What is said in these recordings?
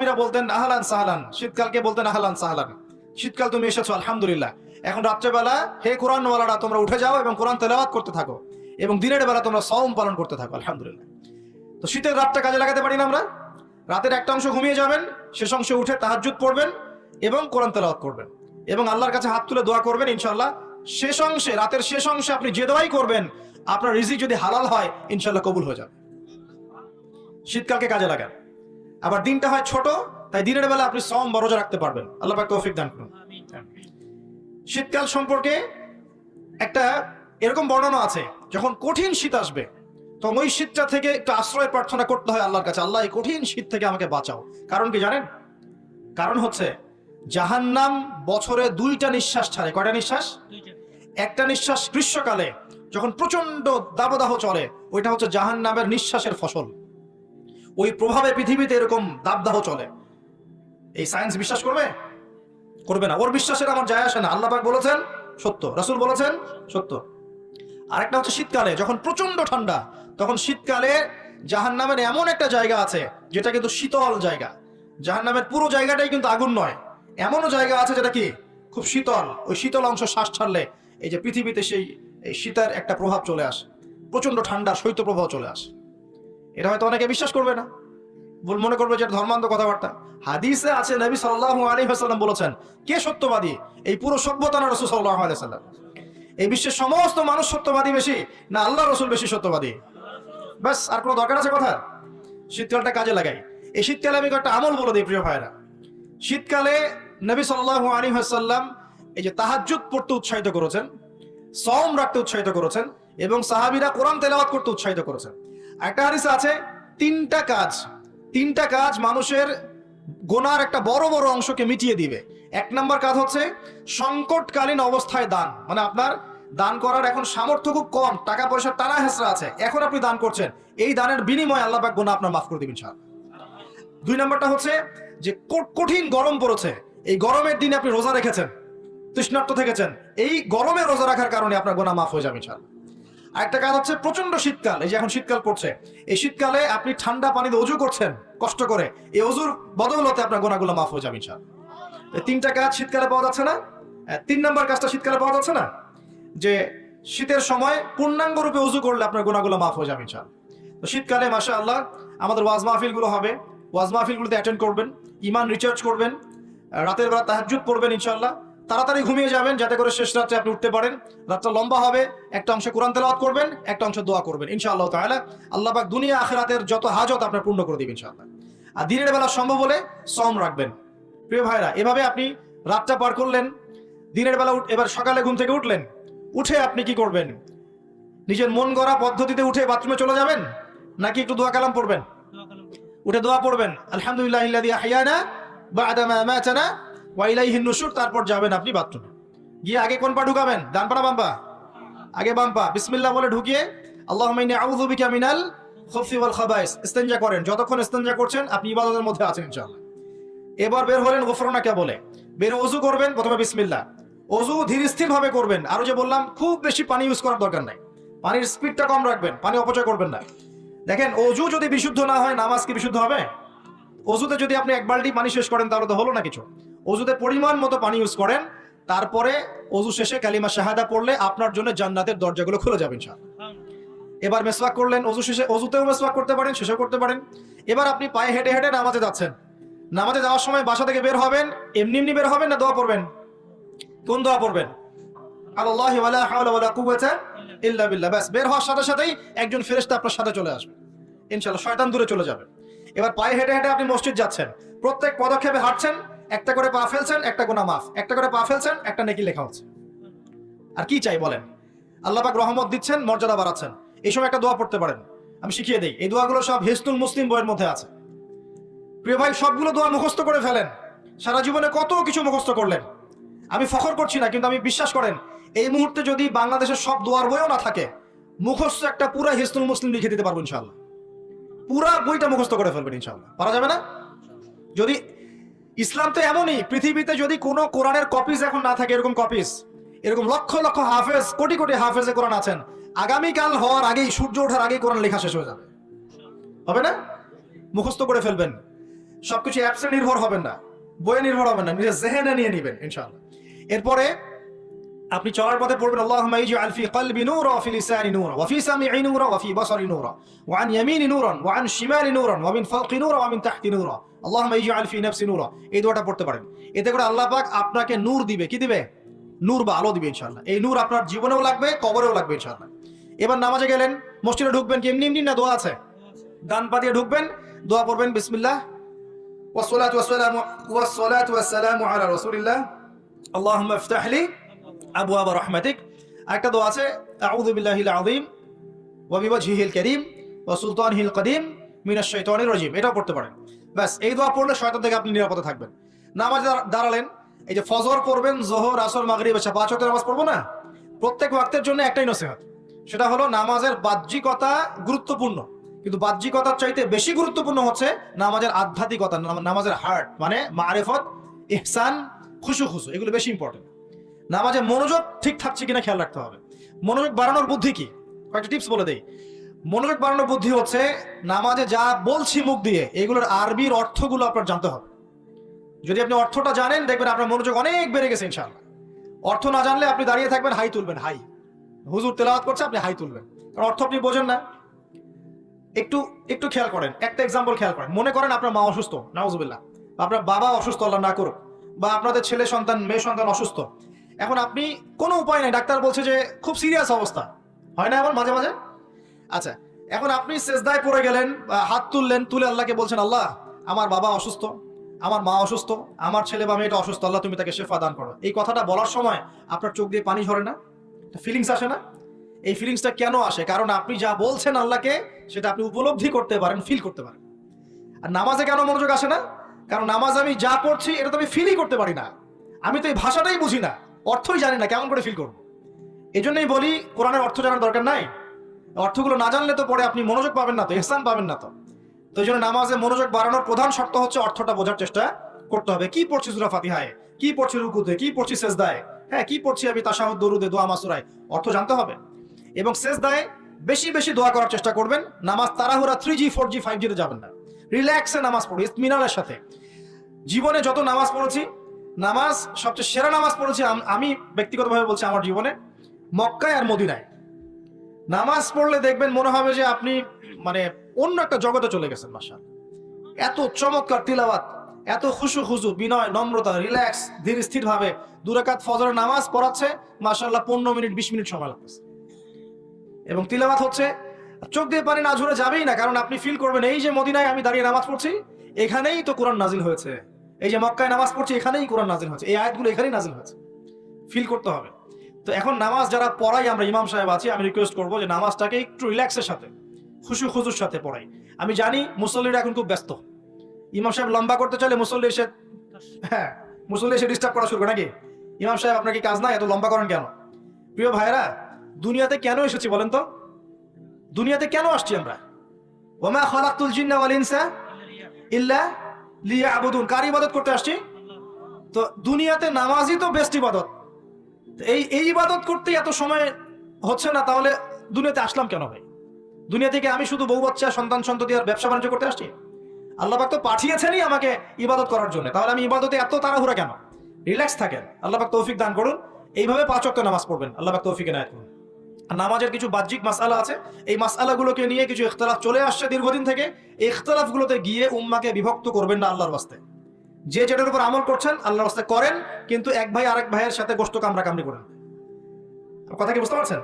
সাহাবীরা বলতেন আহলান সাহলান, শীতকালকে বলতেন আহলান সাহলান, শীতকাল তুমি এসেছো আলহামদুলিল্লাহ। এখন রাত্রেবেলা হে কোরআনওয়ালারা তোমরা উঠে যাও এবং কোরআন তেলাওয়াত করতে থাকো, এবং দিনের বেলা তোমরা সওম পালন করতে থাকো আলহামদুলিল্লাহ। তো শীতের রাতটা কাজে লাগাতে পারি না আমরা? রাতের একটা অংশ ঘুমিয়ে যাবেন, শেষ অংশে উঠে তাহাজ্জুদ পড়বেন এবং কোরআন তেলাওয়াত করবেন এবং আল্লাহর কাছে হাত তুলে দোয়া করবেন। ইনশাআল্লাহ শেষ অংশে, রাতের শেষ অংশে আপনি যে দোয়াই করবেন, আপনার রিজিক যদি হালাল হয় ইনশাআল্লাহ কবুল হয়ে যাবে। শীতকালকে কাজে লাগান। আবার দিনটা হয় ছোট, তাই দিনের বেলা আপনি সওম বা রোজা রাখতে পারবেন। আল্লাহ পাক তৌফিক দান করুন। শীতকাল সম্পর্কে একটা এরকম বর্ণনা আছে, যখন কঠিন শীত আসবে তখন ওই শীতটা থেকে একটু আশ্রয় প্রার্থনা করতে হয় আল্লাহর কাছে, আল্লাহ এই কঠিন শীত থেকে আমাকে বাঁচাও। কারণ কি জানেন? কারণ হচ্ছে জাহান্নাম বছরে 2টা নিঃশ্বাস ছাড়ে। কয়টা নিঃশ্বাস? একটা নিঃশ্বাস গ্রীষ্মকালে যখন প্রচন্ড দাবদাহ চলে, ওইটা হচ্ছে জাহান্নামের নিঃশ্বাসের ফসল। ওই প্রভাবে পৃথিবীতে এরকম দাবদাহ চলে। এই সায়েন্স বিশ্বাস করবে? করবে না। ওর বিশ্বাসের আমার যায় আসে না। আল্লাহ পাক বলেছেন সত্য, রাসূল বলেছেন সত্য। আরেকটা হচ্ছে শীতকালে যখন প্রচন্ড ঠান্ডা, তখন শীতকালে জাহান্নামের এমন একটা জায়গা আছে যেটা কিন্তু শীতল জায়গা। জাহান্নামের পুরো জায়গাটাই কিন্তু আগুন নয়, এমনও জায়গা আছে যেটা কি খুব শীতল। ওই শীতল অংশ শ্বাস ছাড়লে এই যে পৃথিবীতে সেই এই শীতের একটা প্রভাব চলে আসে, প্রচন্ড ঠান্ডা শৈত্য প্রভাব চলে আসে। এটা হয়তো অনেকে বিশ্বাস করবে না, মনে করবে যে ধর্মান্ধ কথাবার্তা। হাদিসে আছে নবী সাল্লাল্লাহু আলাইহি ওয়াসাল্লাম বলেছেন, কে সত্যবাদী? এই পুরো সভ্যতা না রাসূল সাল্লাল্লাহু আলাইহি ওয়াসাল্লাম? এই বিশ্বের সমস্ত মানুষ সত্যবাদী বেশি না আল্লাহ রাসূল বেশি সত্যবাদী? বাস, আর কোনো দরকার আছে কথা? শীতকালটা কাজে লাগাই। এই শীতকালে আমি একটা আমল বলে দিই প্রিয় ভাইরা। শীতকালে নবী সাল্লাল্লাহু আলাইহি ওয়াসাল্লাম এই যে তাহাজ্জুদ পড়তে উৎসাহিত করেছেন, সওম রাখতে উৎসাহিত করেছেন এবং সাহাবীরা কোরআন তেলাওয়াত করতে উৎসাহিত করেছেন। একটা হাদিসে আছে তিনটা কাজ মানুষের গোনার একটা বড় বড় অংশকে মিটিয়ে দিবে। 1 নম্বর কাজ হচ্ছে সংকটকালীন অবস্থায় দান, মানে আপনার দান করার এখন সামর্থ্য খুব কম, টাকা পয়সার টানা হেঁচড়া আছে, এখন আপনি দান করছেন, এই দানের বিনিময়ে আল্লাহ পাক গুনাহ আপনার মাফ করে দিবেন ইনশাআল্লাহ। 2 নম্বরটা হচ্ছে যে কঠিন গরম পড়েছে, এই গরমের দিনে আপনি রোজা রেখেছেন, তৃষ্ণার্ত থেকেছেন, এই গরমে রোজা রাখার কারণে আপনার গুনাহ মাফ হয়ে যাবে ইনশাআল্লাহ। আরেকটা কাজ হচ্ছে প্রচন্ড শীতকাল, এই যে এখন শীতকাল পড়ছে, এই শীতকালে আপনি ঠান্ডা পানিতে ওযু করছেন কষ্ট করে, এই ওযুর বদৌলতে আপনার গুনাহগুলো মাফ হয়ে যাবে ইনশাআল্লাহ। এই 3টা কাজ শীতকালে পাওয়া যাচ্ছে না? 3 নম্বর কাজটা শীতকালে পাওয়া যাচ্ছে না, যে শীতের সময় পূর্ণাঙ্গ রূপে ওযু করলে আপনার গুনাহগুলো মাফ হয়ে যাবে ইনশাআল্লাহ। তো শীতকালে মাশাআল্লাহ আমাদের ওয়াজ মাহফিলগুলো হবে, ওয়াজ মাহফিলগুলোতে অ্যাটেন্ড করবেন, ঈমান রিচার্জ করবেন, রাতের বেলা তাহাজ্জুদ পড়বেন ইনশাআল্লাহ, তাড়াতাড়ি ঘুমিয়ে যাবেন যাতে করে শেষ রাতে আপনি উঠতে পারেন। রাতটা লম্বা হবে, একটা অংশে কোরআন তেলাওয়াত করবেন, একটা অংশে দোয়া করবেন ইনশাআল্লাহ তাআলা। আল্লাহ পাক দুনিয়া আখিরাতের যত হাজত আপনার পূর্ণ করে দিবেন ইনশাআল্লাহ। আর দিনের বেলা সম্ভব হলে সওম রাখবেন। প্রিয় ভাইরা, এভাবে আপনি রাতটা পার করলেন, দিনের বেলা এবার সকালে ঘুম থেকে উঠলেন, উঠে আপনি কি করবেন? নিজের মন গড়া পদ্ধতিতে উঠে বাথরুমে চলে যাবেন, নাকি একটু দোয়া কালাম পড়বেন? উঠে দোয়া পড়বেন, আলহামদুলিল্লাহিল্লাযী আহইয়ানা বা'দা মা আমাতানা ওয়া ইলাইহিন নুশুর। তারপর যাবেন আপনি বাথরুমে, গিয়ে আগে কোন পা ঢুকাবেন? ডান পা না বাম পা? আগে বাম পা। বিসমিল্লাহ বলে ঢুকিয়ে আল্লাহুম্মা ইন্নী আউযু বিকা মিনাল খুবসি ওয়াল খাবাইস ইস্তেনজা করেন। যতক্ষণ ইস্তেনজা করছেন আপনি ইবাদতের মধ্যে আছেন ইনশাআল্লাহ। এবার বের হলেন গুফরানাকা বলে, বের ওযু করবেন, প্রথমে বিসমিল্লাহ। ওযু ধীর স্থির ভাবে করবেন, আরো যে বললাম খুব বেশি পানি ইউজ করার দরকার নাই, পানির স্পিডটা কম রাখবেন, পানি অপচয় করবেন না। দেখেন, ওযু যদি বিশুদ্ধ না হয় নামাজ কি বিশুদ্ধ হবে? ওযুতে যদি আপনি 1 বালতি পানি শেষ করেন তাহলে তো হলো না কিছু। ওযুতে পরিমাণ মতো পানি ইউজ করেন, তারপরে ওযু শেষে কালিমা শাহাদা পড়লে আপনার জন্য জান্নাতের দরজাগুলো খুলে যাবে ইনশাআল্লাহ। এবার মেসওয়াক করলেন, ওযু শেষে, ওযুতেও মেসওয়াক করতে পারেন, শেষেও করতে পারেন। এবার আপনি পায়ে হেঁটে হেঁটে নামাজে যাচ্ছেন, নামাজে যাওয়ার সময় বাসা থেকে বের হবেন, এমনি এমনি বের হবেন না দোয়া পড়বেন? কোন দোয়া পড়বেন? আল্লাহি ওয়ালা হাওলা ওয়ালা কুওয়াতা ইল্লা বিল্লাহ। বাস, বের হওয়ার সাথে সাথেই একজন ফেরেশতা আপনার সাথে চলে আসবে ইনশাআল্লাহ, শয়তান দূরে চলে যাবে। এবার পায়ে হেঁটে হেঁটে আপনি মসজিদ যাচ্ছেন, প্রত্যেক পদক্ষেপে হাঁটছেন, একটা করে পা ফেলছেন, একটা গুনাহ মাফ, একটা করে পা ফেলছেন, একটা নেকি লেখা হচ্ছে। আর কি চাই বলেন? আল্লাহ পাক রহমত দিচ্ছেন, মর্যাদা বাড়াচ্ছেন। এই সময় একটা দোয়া পড়তে পারেন, আমি শিখিয়ে দেই। এই দোয়াগুলো সব হিসনুল মুসলিম বইয়ের মধ্যে আছে। প্রিয় ভাই, সবগুলো দোয়া মুখস্থ করে ফেলেন। সারা জীবনে কত কিছু মুখস্থ করলেন, আমি ফখর করছি না, কিন্তু আমি বিশ্বাস করেন এই মুহূর্তে যদি বাংলাদেশের সব দোয়ার বইও না থাকে, মুখস্থ একটা পুরা হিসনুল মুসলিম লিখে দিতে পারবো ইনশাআল্লাহ। পুরা বইটা মুখস্থ করে ফেলবেন ইনশাআল্লাহ। পারা যাবে না? যদি ইসলাম তো এমনই, পৃথিবীতে যদি কোনো কোরআনের কপিজ এখন না থাকে, এরকম কপিজ, এরকম লক্ষ লক্ষ হাফেজ, কোটি কোটি হাফেজে কোরআন আছেন, আগামীকাল হওয়ার আগেই, সূর্য ওঠার আগেই কোরআন লেখা শেষ হয়ে যাবে। হবে না? মুখস্থ করে ফেলবেন। সবকিছু অ্যাপসে নির্ভর হবেন না, বইয়ে নির্ভর হবেন না, নিজের জেহেনে নিয়ে নেবেন ইনশাআল্লাহ। এরপরে আপনি চলার পথে পড়বেন আল্লাহুম্মা ইজআল ফি কলবি নূরা ওয়া ফি লিসানি নূরা ওয়া ফি সামঈ নূরা ওয়া ফি বাসারি নূরা ওয়া আন ইয়ামিনি নূরান ওয়া আন শিমালি নূরান ওয়া মিন ফাওকি নূরা ওয়া মিন তাহতি নূরা আল্লাহুম্মা ইজআল ফি নাফসি নূরা। এই দোয়াটা পড়তে পারেন। এতে করে আল্লাহ পাক আপনাকে নূর দিবে। কি দিবে? নূর বা আলো দিবে ইনশাআল্লাহ। এই নূর আপনার জীবনেও লাগবে, কবরেও লাগবে ইনশাআল্লাহ। এবার নামাজে গেলেন, মসজিদে ঢুকবেন, কি এমনি এমনি না দোয়া আছে? ডান পা দিয়ে ঢুকবেন, দোয়া পড়বেন বিসমিল্লাহ ওয়াসসালাতু ওয়াসসালামু আলা রাসূলিল্লাহ আল্লাহুম্মা ইফতাহ লি আবওয়াব রাহমাতিক। একটা দোয়া আছে আউযু বিল্লাহিল আযীম ওয়া বিওয়াজহিল কারীম ওয়া সুলতানিহিল কদীম মিনাশ শাইতানির রাজীম। এটাও পড়তে পারেন। ব্যাস এই দোয়া পড়লে শয়তান থেকে আপনি নিরাপদে থাকবেন। নামাজে দাঁড়ালেন, এই যে ফজর পড়বেন, যোহর, আসর, মাগরিব, এশা, 5 ওয়াক্তের নামাজ পড়বো না? প্রত্যেক ওয়াক্তের জন্য একটাই নসিহত, সেটা হলো নামাজের বাহ্যিকতা গুরুত্বপূর্ণ, কিন্তু বাহ্যিকতার চাইতে বেশি গুরুত্বপূর্ণ হচ্ছে নামাজের আধ্যাত্মিকতা, নামাজের হার্ট, মানে মারিফত, ইহসান, খুশু, এগুলো বেশি ইম্পর্টেন্ট। নামাজে মনোযোগ ঠিক থাকছে কিনা খেয়াল রাখতে হবে। মনোযোগ বাড়ানোর বুদ্ধি কি? কয়েকটা টিপস বলে দেই। মনোযোগ বাড়ানোর বুদ্ধি হচ্ছে নামাজে যা বলছি মুখ দিয়ে, এগুলোর আরবির অর্থগুলো আপনার জানতে হবে। যদি আপনি অর্থটা জানেন, দেখবেন আপনার মনোযোগ অনেক বেড়ে গেছে ইনশাআল্লাহ। অর্থ না জানলে আপনি দাঁড়িয়ে থাকবেন, হাই তুলবেন, হাই, হুজুর তেলাওয়াত করছে, আপনি হাই তুলবেন, কারণ অর্থ আপনি বোঝেন না। একটু খেয়াল করেন, একটা এক্সাম্পল খেয়াল করেন। মনে করেন আপনার মা অসুস্থ, নাউজুবিল্লাহ, আপনার বাবা অসুস্থ, আল্লাহ না করুক, বা আপনাদের ছেলে সন্তান, মেয়ে সন্তান অসুস্থ। এখন আপনি কোনো উপায় নাই, ডাক্তার বলছে যে খুব সিরিয়াস অবস্থা, হয় না এমন মাঝে মাঝে? আচ্ছা, এখন আপনি সেজদায় পড়ে গেলেন, হাত তুললেন, তুলে আল্লাহকে বলছেন, আল্লাহ আমার বাবা অসুস্থ, আমার মা অসুস্থ, আমার ছেলে বা মেয়েটা অসুস্থ, আল্লাহ তুমি তাকে শেফা দান করো। এই কথাটা বলার সময় আপনার চোখ দিয়ে পানি ঝরে না? ফিলিংস আসে না? এই ফিলিংসটা কেন আসে? কারণ আপনি যা বলছেন আল্লাহকে, সেটা আপনি উপলব্ধি করতে পারেন, ফিল করতে পারেন। আর নামাজে কেন মনোযোগ আসে না? কারণ নামাজ আমি যা পড়ছি এটা তো আমি ফিলই করতে পারি না, আমি তো এই ভাষাটাই বুঝি না, অর্থই জানি না, কেমন করে ফিল করবো? এই জন্যই বলি কোরআনের অর্থ জানার দরকার নাই। অর্থগুলো না জানলে তো পরে আপনি মনোযোগ পাবেন না, তো ইহসান পাবেন না। তো এই জন্য নামাজে মনোযোগ বাড়ানোর প্রধান শর্ত হচ্ছে অর্থটা বোঝার চেষ্টা করতে হবে। কি পড়ছি সূরা ফাতিহায়, কি পড়ছি রুকুতে, কি পড়ছি সেজদায়, হ্যাঁ কি পড়ছি আমি তাশাহুদ, দরুদে, দোয়া, মাসুরায়, অর্থ জানতে হবে। এবং সেজদায় বেশি বেশি দোয়া করার চেষ্টা করবেন। নামাজ তাড়াহুড়া 3G 4G 5G তে যাবেন না, রিল্যাক্সে নামাজ পড়ুন, ইতমিনানের সাথে। জীবনে যত নামাজ পড়েছি, নামাজ সবচেয়ে সেরা নামাজ পড়েছি আমি ব্যক্তিগতভাবে বলছি, আমার জীবনে মক্কায় আর মদিনায়। নামাজ পড়লে দেখবেন মনে হবে যে আপনি মানে অন্য একটা জগতে চলে গেছেন। মাশাআল্লাহ, এত চমৎকার তিলাওয়াত, এত খুশু, বিনয়, নম্রতা, রিল্যাক্স, ধীর স্থির ভাবে 2 রাকাত ফজরের নামাজ পড়াচ্ছে, মাশাআল্লাহ 15 মিনিট 20 মিনিট সময় লাগছে। এবং তিলাওয়াত হচ্ছে, চোখ দিয়ে পানি না ঝরে যাবেই না, কারণ আপনি ফিল করবেন এই যে মদিনায় আমি দাঁড়িয়ে নামাজ পড়ছি, এখানেই তো কোরআন নাজিল হয়েছে। এই যে মক্কায় নামাজ পড়ছি, এখানেই কোরআন নাজিল হয়েছে, এই আয়াতগুলো এখানেই নাজিল হয়েছে, ফিল করতে হবে। তো এখন নামাজ যারা পড়াই, আমরা ইমাম সাহেব আছি, আমি রিকোয়েস্ট করবো যে নামাজটাকে একটু রিল্যাক্সের সাথে, খুশুর সাথে পড়াই। আমি জানি মুসল্লিরা এখন খুব ব্যস্ত, ইমাম সাহেব লম্বা করতে চাইলে মুসল্লি এসে ডিস্টার্ব করা শুরু করে, নাকি ইমাম সাহেব আপনার কি কাজ নাই, এত লম্বা করেন কেন? প্রিয় ভাইরা, দুনিয়াতে কেন এসেছি বলেন তো? দুনিয়াতে কেন আসছি আমরা? ওমা খালাকতুল জিন্না ওয়াল ইনসা ইল্লা লিয়াবুদুন। কার ইবাদত করতে আসছি? তো দুনিয়াতে নামাজই তো বেস্ট ইবাদত। এই ইবাদত করতে এত সময় হচ্ছে না, তাহলে দুনিয়াতে আসলাম কেন ভাই? দুনিয়া থেকে আমি শুধু বউ বাচ্চা, সন্তান সন্ততি আর ব্যবসা বাণিজ্য করতে আসছি? আল্লাহ পাক তো পাঠিয়েছেনই আমাকে ইবাদত করার জন্য, তাহলে আমি ইবাদতে এত তাড়াহুড়া কেন? রিল্যাক্স থাকেন, আল্লাহ পাক তৌফিক দান করুন। এইভাবে 5 ওয়াক্ত নামাজ পড়বেন, আল্লাহ পাক তৌফিক এনায়েত করুন। আর নামাজের কিছু বাহ্যিক মাসআলা আছে, এই মাসআলাগুলোকে নিয়ে কিছু ইখতিলাফ চলে আসছে দীর্ঘদিন থেকে। এই ইখতিলাফগুলোতে গিয়ে উম্মাহকে বিভক্ত করবেন না আল্লাহর ওয়াস্তে। যে যেটার উপর আমল করছেন আল্লাহর ওয়াস্তে করেন, কিন্তু এক ভাই আরেক ভাইয়ের সাথে গোশত কামড়াকামড়ি করেন। কথা কি বুঝতে পারছেন?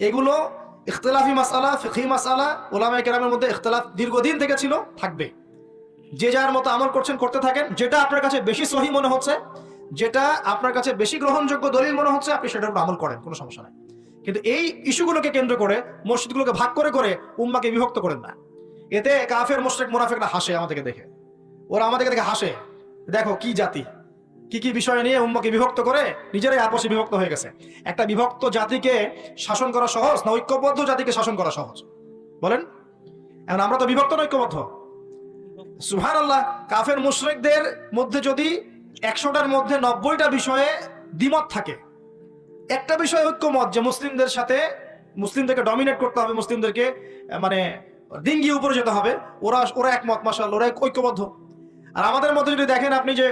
এগুলো ইখতিলাফি মাসআলা, ফিকহি মাসআলা, উলামায়ে কেরামের মধ্যে ইখতিলাফ দীর্ঘদিন থেকে ছিল, থাকবে। যে যার মতো আমল করছেন, করতে থাকেন। যেটা আপনার কাছে বেশি সহি মনে হচ্ছে, যেটা আপনার কাছে বেশি গ্রহণযোগ্য দলিল মনে হচ্ছে, আপনি সেটার উপর আমল করেন, কোনো সমস্যা নাই। কিন্তু এই ইস্যুগুলোকে কেন্দ্র করে, মসজিদগুলোকে ভাগ করে করে উম্মাকে বিভক্ত করেন না। এতে কাফের, মুশরিক, মুনাফিকরা হাসে আমাদেরকে দেখে, ওরা আমাদেরকে দেখে হাসে, দেখো কি জাতি, কি বিষয় নিয়ে উম্মাকে বিভক্ত করে নিজেরাই আপসে বিভক্ত হয়ে গেছে। একটা বিভক্ত জাতিকে শাসন করা সহজ না ঐক্যবদ্ধ জাতিকে শাসন করা সহজ? বলেন। এখন আমরা তো বিভক্ত না ঐক্যবদ্ধ? সুবহানাল্লাহ। কাফের মুশরিকদের মধ্যে যদি 100টার মধ্যে 90টা বিষয়ে দ্বিমত থাকে, একটা বিষয় ঐক্যমত যে মুসলিমদের সাথে, মুসলিমদেরকে ডমিনেট করতে হবে, মুসলিমদেরকে মানে ডিঙ্গিয়ে উপরে যেতে হবে, ওরা একমত, মাশাআল্লাহ, ওরা ঐক্যবদ্ধ। আর আমাদের মধ্যে যদি দেখেন আপনি যে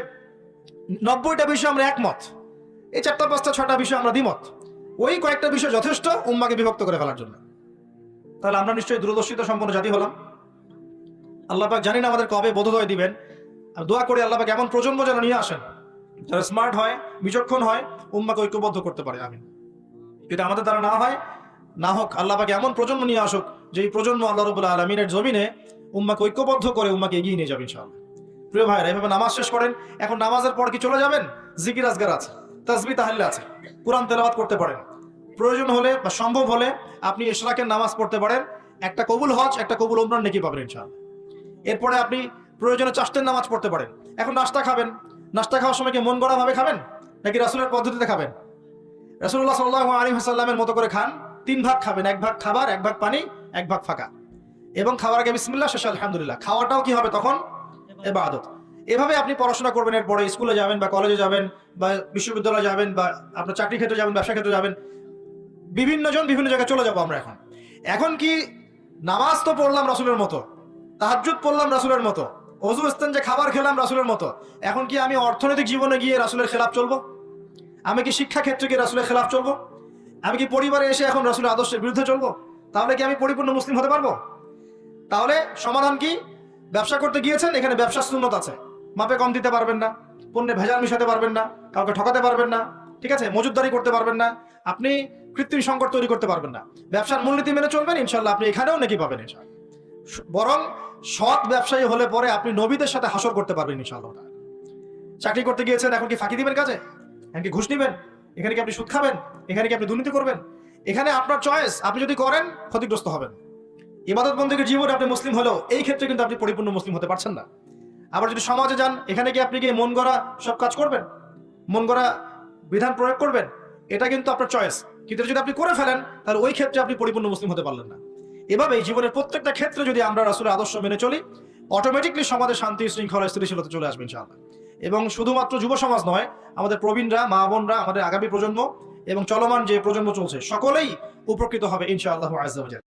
90টা বিষয় আমরা একমত, এই 4টা 5টা 6টা বিষয় আমরা দ্বিমত, ওই কয়েকটা বিষয় যথেষ্ট উম্মাকে বিভক্ত করে ফেলার জন্য। তাহলে আমরা নিশ্চয়ই দূরদর্শিতা সম্পন্ন জাতি হলাম। আল্লাহ পাক জানি না আমাদের কবে বোধোদয় দিবেন, আর দোয়া করি আল্লাহ পাক এমন প্রজন্ম যেন নিয়ে আসেন যারা স্মার্ট হয়, বিচক্ষণ হয়, উম্মাকে ঐক্যবদ্ধ করতে পারে। আমিন। যদি আমাদের দ্বারা না হয়, না হোক, আল্লাহ পাক এমন প্রজন্ম নিয়ে আসুক যে এই প্রজন্ম আল্লাহ রাব্বুল আলামিনের জমিনে উম্মাকে ঐক্যবদ্ধ করে উম্মাকে এগিয়ে নিয়ে যাবে ইনশাআল্লাহ। প্রিয় ভাইরা, এইভাবে নামাজ শেষ করেন। এখন নামাজের পর কি চলে যাবেন? জিকির আজগার আছে, তাসবিহ তাহলিল আছে, কোরআন তেলাওয়াত করতে পারেন। প্রয়োজন হলে বা সম্ভব হলে আপনি ইশরাকের নামাজ পড়তে পারেন। একটা কবুল হজ, একটা কবুল উমরার নেকি পাবেন ইনশাআল্লাহ। এরপরে আপনি প্রয়োজনে চাষ্টের নামাজ পড়তে পারেন। এখন নাস্তা খাবেন, নাস্তা খাওয়ার সময় কি মন গড়া ভাবে খাবেন নাকি রাসূলের পদ্ধতিতে খাবেন? রাসূলুল্লাহ সাল্লাল্লাহু আলাইহি ওয়াসাল্লামের মতো করে খান। 3 ভাগ খাবেন, 1 ভাগ খাবার, 1 ভাগ পানি, 1 ভাগ ফাঁকা। এবং খাওয়ার আগে বিসমিল্লাহ, শেষে আলহামদুলিল্লাহ। খাওয়াটাও কি হবে তখন? ইবাদত। এভাবে আপনি পড়াশোনা করবেন। এরপরে স্কুলে যাবেন বা কলেজে যাবেন বা বিশ্ববিদ্যালয়ে যাবেন বা আপনার চাকরি ক্ষেত্রে যাবেন, ব্যবসা ক্ষেত্রে যাবেন, বিভিন্ন জন বিভিন্ন জায়গায় চলে যাবো আমরা। এখন কি নামাজ তো পড়লাম রাসূলের মতো, তাহাজ্জুদ পড়লাম রাসূলের মতো, ওযু ইস্তেঞ্জা খাবার খেলাম রাসূলের মতো। এখন কি আমি অর্থনৈতিক জীবনে গিয়ে রাসূলের খেলাফ চলবো? আমি কি শিক্ষা ক্ষেত্রে গিয়ে রাসূলের খেলাফ চলবো? আমি কি পরিবারে এসে এখন রাসূলের আদর্শের বিরুদ্ধে চলবো? তাহলে কি আমি পরিপূর্ণ মুসলিম হতে পারবো? তাহলে সমাধান কি? ব্যবসা করতে গিয়েছেন, এখানে ব্যবসার সুন্নত আছে। মাপে কম দিতে পারবেন না, পণ্যে ভেজাল মিশাতে পারবেন না, কাউকে ঠকাতে পারবেন না, ঠিক আছে, মজুদদারি করতে পারবেন না, আপনি কৃত্রিম সংকট তৈরি করতে পারবেন না। ব্যবসার মূলনীতি মেনে চলবেন, ইনশাআল্লাহ আপনি এখানেও নাকি পাবেন ইনশাআল্লাহ। বরং সৎ ব্যবসায়ী হলে পরে আপনি নবীদের সাথে হাসর করতে পারবেন ইনশাআল্লাহ। চাকরি করতে গিয়েছেন, এখন কি ফাঁকি দিবেন কাজে? এখন কি ঘুষ নিবেন? এখানে কি আপনি সুদ খাবেন? এখানে কি আপনি দুর্নীতি করবেন? এখানে আপনার চয়েস। আপনি যদি করেন ক্ষতিগ্রস্ত হবেন। ইবাদত বন্দেগীর জীবনে আপনি মুসলিম হলেও এই ক্ষেত্রে কিন্তু আপনি পরিপূর্ণ মুসলিম হতে পারছেন না। আবার যদি সমাজে যান, এখানে কি আপনি কি মন গড়া সব কাজ করবেন, মন গড়া বিধান প্রয়োগ করবেন? এটা কিন্তু আপনার চয়েস। কিন্তু যদি আপনি করে ফেলেন, তাহলে ওই ক্ষেত্রে আপনি পরিপূর্ণ মুসলিম হতে পারলেন না। এভাবেই জীবনের প্রত্যেকটা ক্ষেত্রে যদি আমরা রাসূলের আদর্শ মেনে চলি, অটোমেটিকলি সমাজে শান্তি, শৃঙ্খলা, স্থিতিশীলতা চলে আসবে ইনশাআল্লাহ। এবং শুধুমাত্র যুব সমাজ নয়, আমাদের প্রবীণরা, মা বোনরা, আমাদের আগামী প্রজন্ম এবং চলমান যে প্রজন্ম চলছে, সকলেই উপকৃত হবে ইনশাআল্লাহু আযজা ওয়া জাল্লা।